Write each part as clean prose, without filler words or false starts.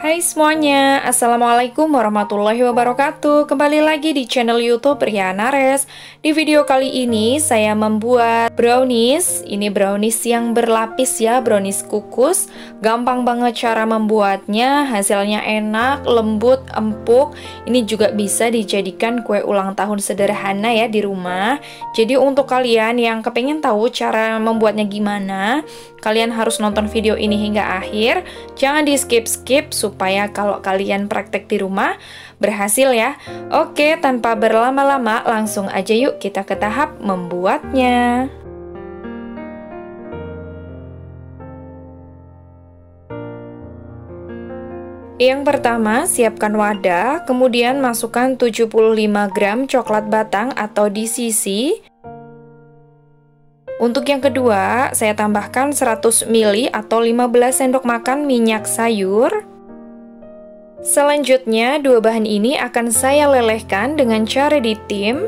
Hai semuanya, Assalamualaikum warahmatullahi wabarakatuh. Kembali lagi di channel YouTube Riana Res. Di video kali ini saya membuat brownies. Ini brownies yang berlapis ya, brownies kukus. Gampang banget cara membuatnya, hasilnya enak, lembut, empuk. Ini juga bisa dijadikan kue ulang tahun sederhana ya di rumah. Jadi untuk kalian yang kepengen tahu cara membuatnya gimana, kalian harus nonton video ini hingga akhir. Jangan di skip-skip supaya kalau kalian praktek di rumah berhasil ya. Oke, tanpa berlama-lama langsung aja yuk kita ke tahap membuatnya. Yang pertama, siapkan wadah, kemudian masukkan 75 gram coklat batang atau DCC. Untuk yang kedua, saya tambahkan 100 ml atau 15 sendok makan minyak sayur. Selanjutnya, dua bahan ini akan saya lelehkan dengan cara ditim.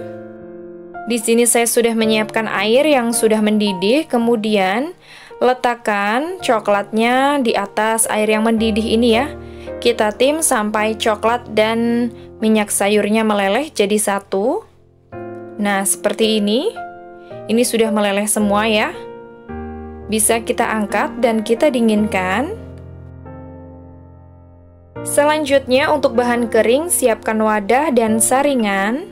Di sini saya sudah menyiapkan air yang sudah mendidih, kemudian letakkan coklatnya di atas air yang mendidih ini ya. Kita tim sampai coklat dan minyak sayurnya meleleh jadi satu. Nah, seperti ini. Ini sudah meleleh semua ya. Bisa kita angkat dan kita dinginkan. Selanjutnya untuk bahan kering, siapkan wadah dan saringan.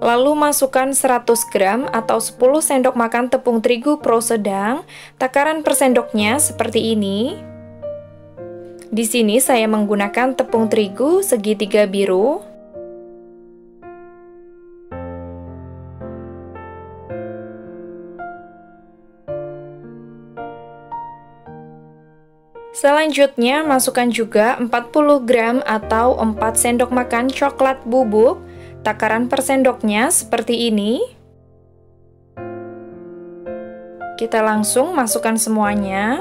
Lalu masukkan 100 gram atau 10 sendok makan tepung terigu pro sedang. Takaran per sendoknya seperti ini. Di sini saya menggunakan tepung terigu segitiga biru. Selanjutnya, masukkan juga 40 gram atau 4 sendok makan coklat bubuk. Takaran per sendoknya seperti ini. Kita langsung masukkan semuanya.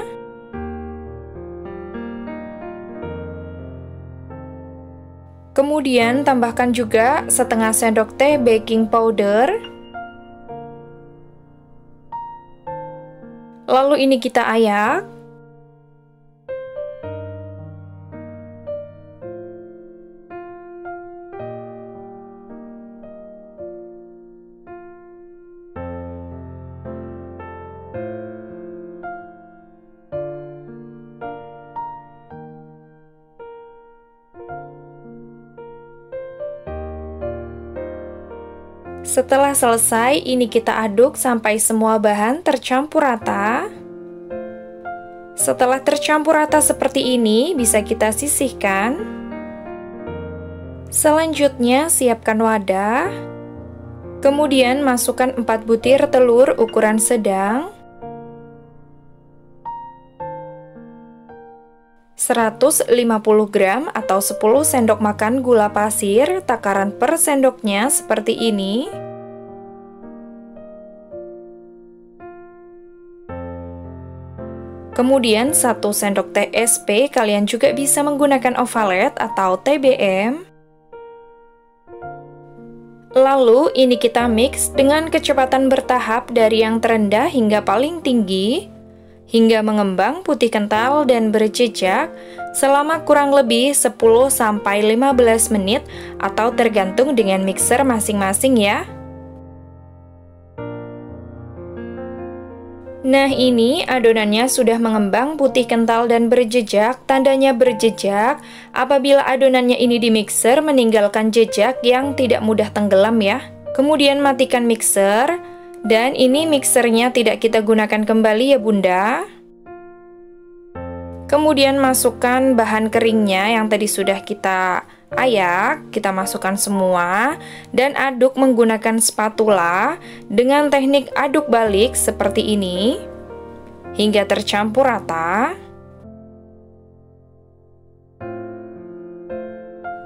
Kemudian, tambahkan juga setengah sendok teh baking powder. Lalu ini kita ayak. Setelah selesai, ini kita aduk sampai semua bahan tercampur rata. Setelah tercampur rata seperti ini, bisa kita sisihkan. Selanjutnya, siapkan wadah. Kemudian, masukkan 4 butir telur ukuran sedang. 150 gram atau 10 sendok makan gula pasir, takaran per sendoknya seperti ini. Kemudian 1 sendok teh SP, kalian juga bisa menggunakan ovalet atau TBM. Lalu ini kita mix dengan kecepatan bertahap dari yang terendah hingga paling tinggi, hingga mengembang putih kental dan berjejak selama kurang lebih 10-15 menit atau tergantung dengan mixer masing-masing ya. Nah, ini adonannya sudah mengembang putih kental dan berjejak. Tandanya berjejak apabila adonannya ini di mixer meninggalkan jejak yang tidak mudah tenggelam ya. Kemudian matikan mixer. Dan ini mixernya tidak kita gunakan kembali ya bunda. Kemudian masukkan bahan keringnya yang tadi sudah kita ayak, kita masukkan semua dan aduk menggunakan spatula dengan teknik aduk balik seperti ini hingga tercampur rata.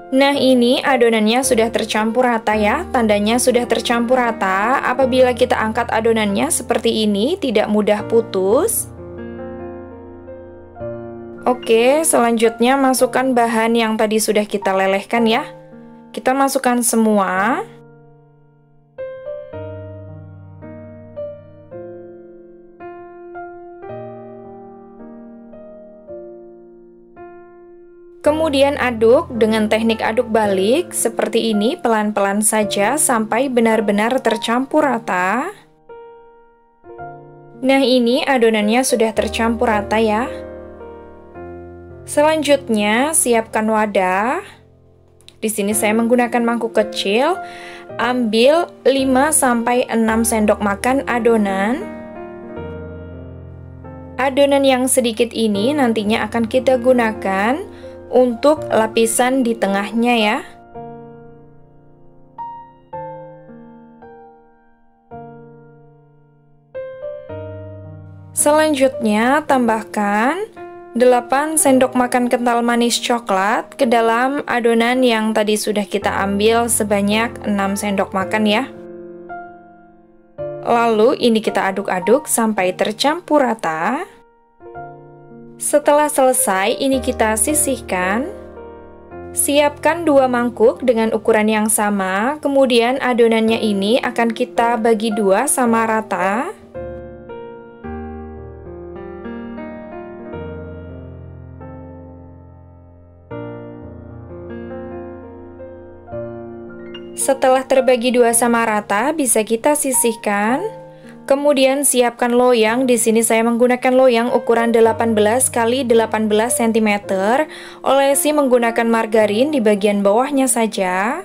Nah, ini adonannya sudah tercampur rata ya, tandanya sudah tercampur rata. Apabila kita angkat adonannya seperti ini, tidak mudah putus. Oke, selanjutnya masukkan bahan yang tadi sudah kita lelehkan ya. Kita masukkan semua. Kemudian aduk dengan teknik aduk balik seperti ini, pelan-pelan saja sampai benar-benar tercampur rata. Nah, ini adonannya sudah tercampur rata ya. Selanjutnya, siapkan wadah. Di sini saya menggunakan mangkuk kecil. Ambil 5-6 sendok makan adonan. Adonan yang sedikit ini nantinya akan kita gunakan untuk lapisan di tengahnya ya. Selanjutnya, tambahkan 8 sendok makan kental manis coklat ke dalam adonan yang tadi sudah kita ambil sebanyak 6 sendok makan ya. Lalu ini kita aduk-aduk sampai tercampur rata. Setelah selesai, ini kita sisihkan. Siapkan 2 mangkuk dengan ukuran yang sama, kemudian adonannya ini akan kita bagi 2 sama rata. Setelah terbagi 2 sama rata, bisa kita sisihkan. Kemudian siapkan loyang. Di sini saya menggunakan loyang ukuran 18 x 18 cm. Olesi menggunakan margarin di bagian bawahnya saja.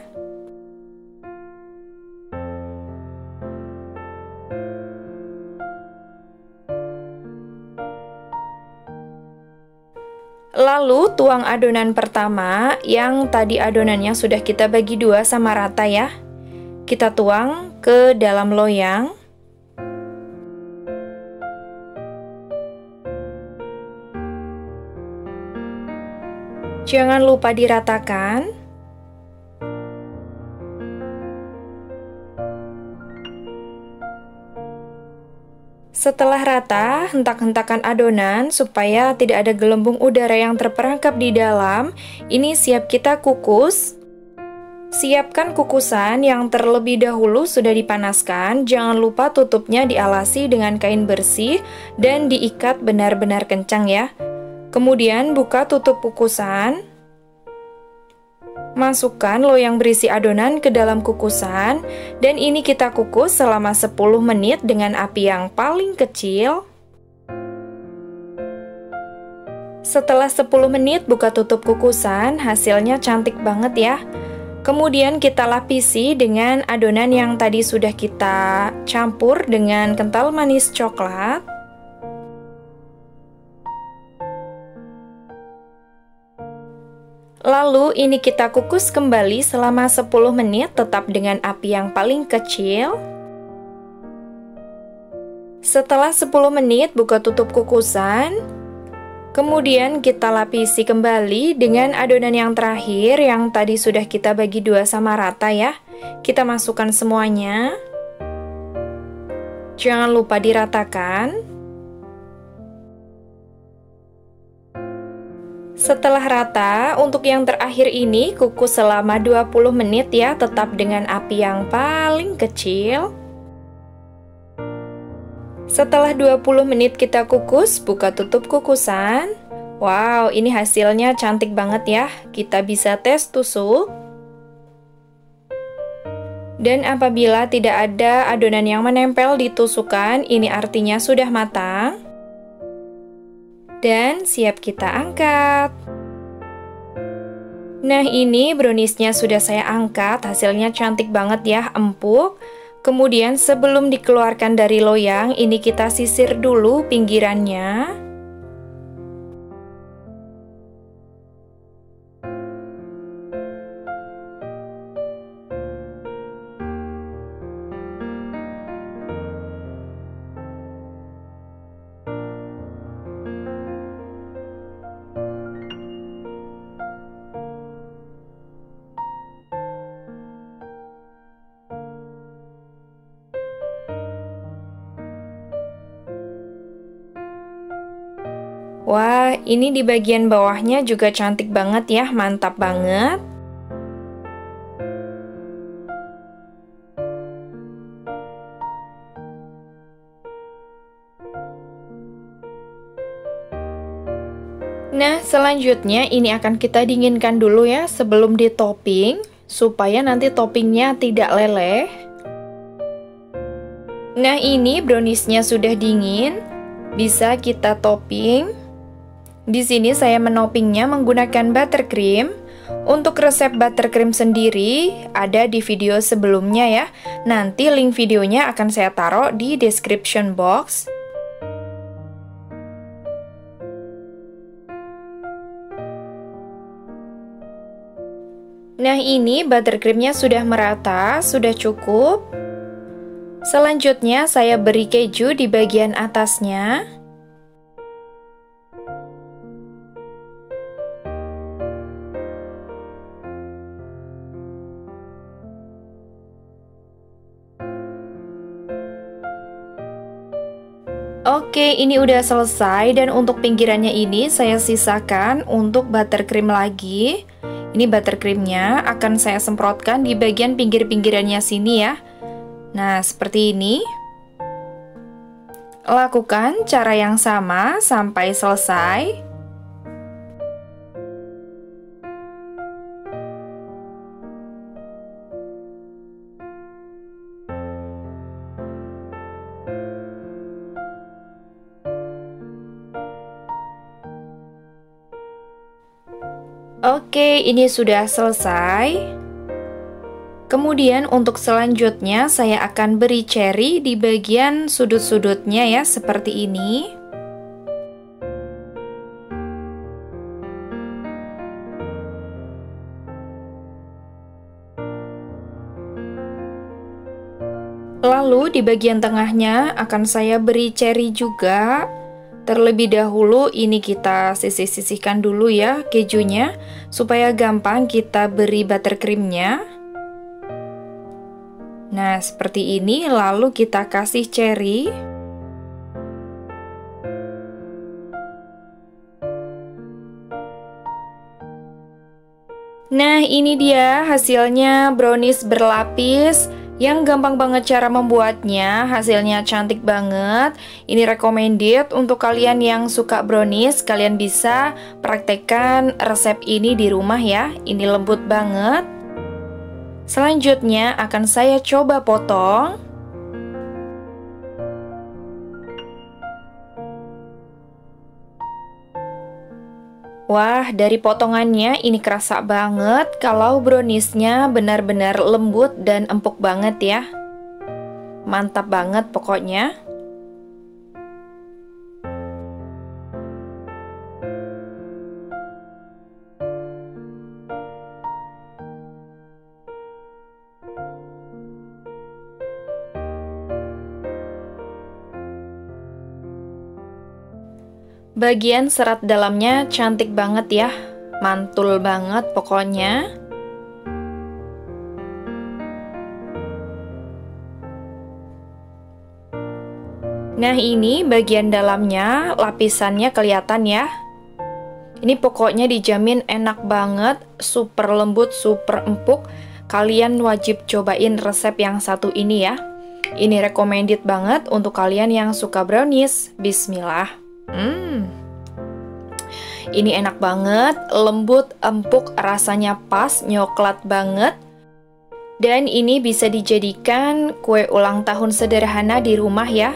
Lalu tuang adonan pertama yang tadi adonannya sudah kita bagi 2 sama rata ya. Kita tuang ke dalam loyang. Jangan lupa diratakan. Setelah rata, hentak-hentakan adonan supaya tidak ada gelembung udara yang terperangkap di dalam. Ini siap kita kukus. Siapkan kukusan yang terlebih dahulu sudah dipanaskan. Jangan lupa tutupnya dialasi dengan kain bersih dan diikat benar-benar kencang ya. Kemudian buka tutup kukusan. Masukkan loyang berisi adonan ke dalam kukusan. Dan ini kita kukus selama 10 menit dengan api yang paling kecil. Setelah 10 menit buka tutup kukusan, hasilnya cantik banget ya. Kemudian kita lapisi dengan adonan yang tadi sudah kita campur dengan kental manis coklat. Lalu ini kita kukus kembali selama 10 menit tetap dengan api yang paling kecil. Setelah 10 menit buka tutup kukusan. Kemudian kita lapisi kembali dengan adonan yang terakhir yang tadi sudah kita bagi 2 sama rata ya. Kita masukkan semuanya. Jangan lupa diratakan. Setelah rata, untuk yang terakhir ini kukus selama 20 menit ya, tetap dengan api yang paling kecil. Setelah 20 menit kita kukus, buka tutup kukusan. Wow, ini hasilnya cantik banget ya. Kita bisa tes tusuk. Dan apabila tidak ada adonan yang menempel di tusukan, ini artinya sudah matang. Dan siap kita angkat. Nah, ini browniesnya sudah saya angkat, hasilnya cantik banget ya, empuk. Kemudian sebelum dikeluarkan dari loyang, ini kita sisir dulu pinggirannya. Wah, ini di bagian bawahnya juga cantik banget ya, mantap banget. Nah, selanjutnya ini akan kita dinginkan dulu ya sebelum di topping, supaya nanti toppingnya tidak leleh. Nah, ini browniesnya sudah dingin, bisa kita topping. Di sini saya menoppingnya menggunakan buttercream. Untuk resep buttercream sendiri ada di video sebelumnya ya. Nanti link videonya akan saya taruh di description box. Nah, ini buttercreamnya sudah merata, sudah cukup. Selanjutnya saya beri keju di bagian atasnya. Oke, ini udah selesai dan untuk pinggirannya ini saya sisakan untuk buttercream lagi. Ini buttercreamnya akan saya semprotkan di bagian pinggir-pinggirannya sini ya. Nah, seperti ini. Lakukan cara yang sama sampai selesai. Oke, ini sudah selesai. Kemudian untuk selanjutnya saya akan beri cherry di bagian sudut-sudutnya ya, seperti ini. Lalu di bagian tengahnya akan saya beri cherry juga. Terlebih dahulu ini kita sisih-sisihkan dulu ya kejunya, supaya gampang kita beri buttercreamnya. Nah, seperti ini, lalu kita kasih cherry. Nah, ini dia hasilnya brownies berlapis. Yang gampang banget cara membuatnya, hasilnya cantik banget. Ini recommended untuk kalian yang suka brownies, kalian bisa praktekkan resep ini di rumah ya. Ini lembut banget. Selanjutnya akan saya coba potong. Wah, dari potongannya ini kerasa banget kalau browniesnya benar-benar lembut dan empuk banget ya. Mantap banget pokoknya. Bagian serat dalamnya cantik banget ya, mantul banget pokoknya. Nah, ini bagian dalamnya, lapisannya kelihatan ya. Ini pokoknya dijamin enak banget, super lembut, super empuk. Kalian wajib cobain resep yang satu ini ya. Ini recommended banget untuk kalian yang suka brownies. Bismillah. Ini enak banget, lembut, empuk, rasanya pas, nyoklat banget. Dan ini bisa dijadikan kue ulang tahun sederhana di rumah ya.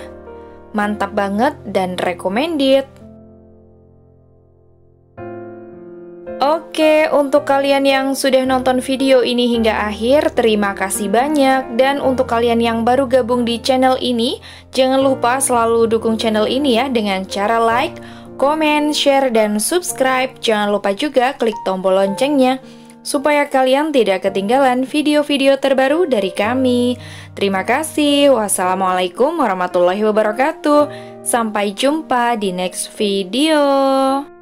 Mantap banget dan recommended. Oke, untuk kalian yang sudah nonton video ini hingga akhir, terima kasih banyak. Dan untuk kalian yang baru gabung di channel ini, jangan lupa selalu dukung channel ini ya dengan cara like, komen, share, dan subscribe. Jangan lupa juga klik tombol loncengnya, supaya kalian tidak ketinggalan video-video terbaru dari kami. Terima kasih. Wassalamualaikum warahmatullahi wabarakatuh. Sampai jumpa di next video.